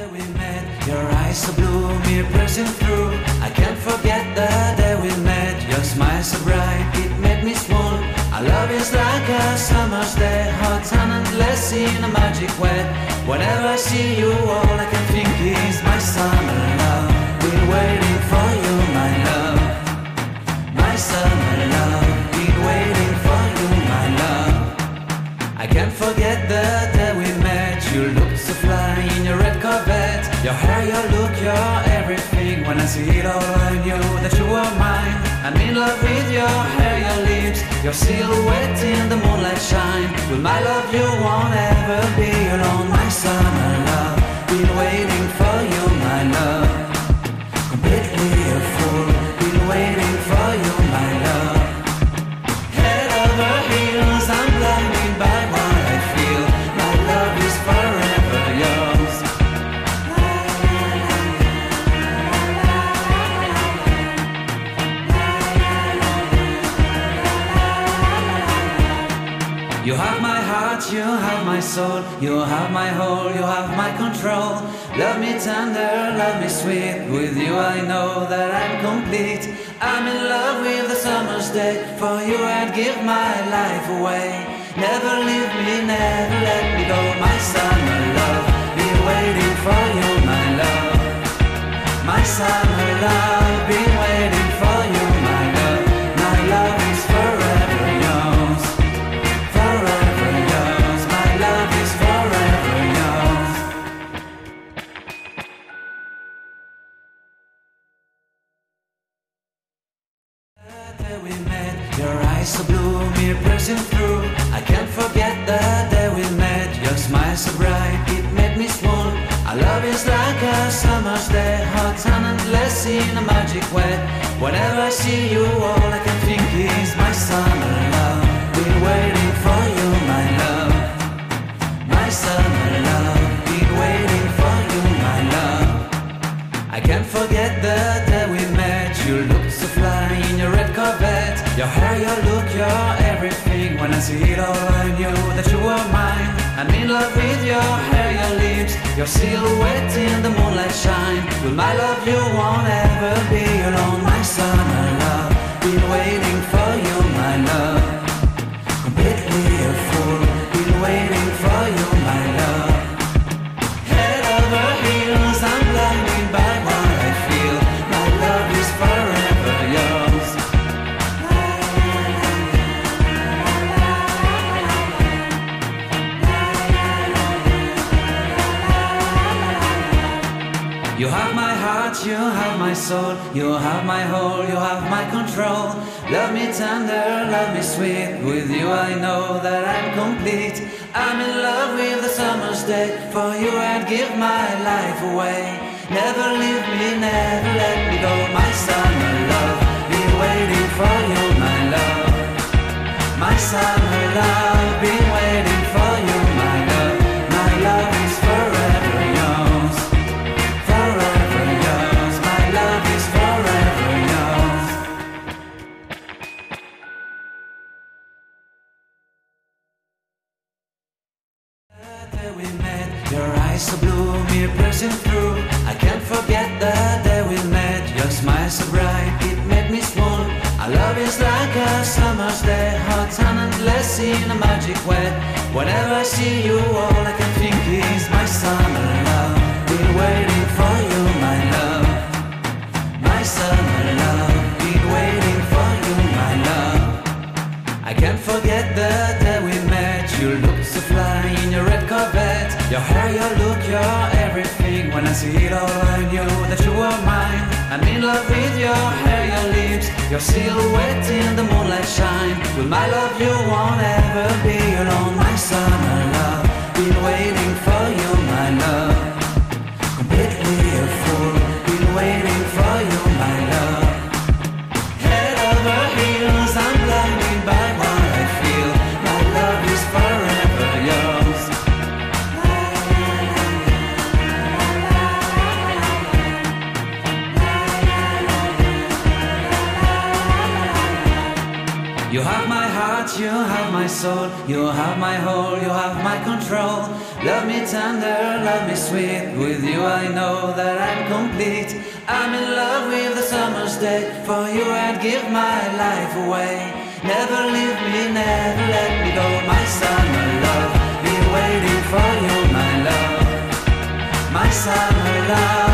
day we met, your eyes so blue, me pressing through. I can't forget the day we met. Your smile so bright, it made me swoon. Our love is like a summer's day, hot and endless in a magic way. Whenever I see you, all I can think is my summer love. Been waiting for you, my love. My summer love. Been waiting for you, my love. I can't forget the day we met. You looked so fly in your red Corvette. Your hair, your look, your everything. When I see it all, I knew that you were mine. I'm in love with your hair, your lips, your silhouette in the moonlight shine. With my love you won't ever be alone. My summer love, been waiting for you, my love. Completely a fool, been waiting for you, my love. Head over heels, I'm blinded by what I feel. My love is forever yours. You have my heart, you have my soul, you have my whole, you have my control. Love me tender, love me sweet. With you I know that I'm complete. I'm in love with the summer's day. For you I'd give my life away. Never leave me, never let me go. My summer love, be waiting for you, my love. My summer love, be waiting for you, my love. My love is forever yours. Forever yours, my love is forever yours. The day we met, your eyes so blue, me pressing through. I can't forget the day we met. Your smile so bright, it made me swoon. Our love is like a summer's day, hot and endless in a magic way. Whenever I see you, all I can think is my summer love. Been waiting for you, my love. My summer love. Been waiting for you, my love. I can't forget the day we met. You looked so fly in your red Corvette. Your hair, your look, your everything. When I see it all, I knew that you were mine. I'm in love with your hair, your lips, your silhouette in the moonlight shine. With my love you won't ever be alone. My summer love. Been waiting for you, my love. Completely a fool, been waiting for you, my love. Head over heels, I'm blinded by what I feel. My love is forever yours. You have my heart, you have my soul, you have my whole, you have my control. Love me tender, love me sweet. With you I know that I'm complete. I'm in love with the summer's day. For you I'd give my life away. Never leave me, never let me go. My summer love, be waiting for you, my love. My summer love, be waiting for you, my love. My love is forever yours. Forever yours, my love is forever yours. The day we met, your eyes so blue, me pressing through. I can't forget the day we met. Your smile so bright, it made me swoon. Our love is like a summer's day, hot and endless in a magic way. Whenever I see you, all I can think is my summer love. Been waiting for you, my love. My summer love. Been waiting for you, my love. I can't forget the day we met. You looked so fly in your red Corvette. Your hair, your look, your everything. When I see it all, I knew that you were mine. I'm in love with your hair, your lips, your silhouette in the moonlight shine. With my love you won't ever be alone. My summer love. Been waiting for you, my love. Completely a fool, been waiting for you, my love. Head over heels, I'm blinded by what I feel. My love is forever yours. You have my heart, you have my soul, you have my whole, you have my control. Love me tender, love me sweet, with you I know that I'm complete. I'm in love with the summer's day, for you I'd give my life away. Never leave me, never let me go, my summer love, be waiting for you, my love, my summer love.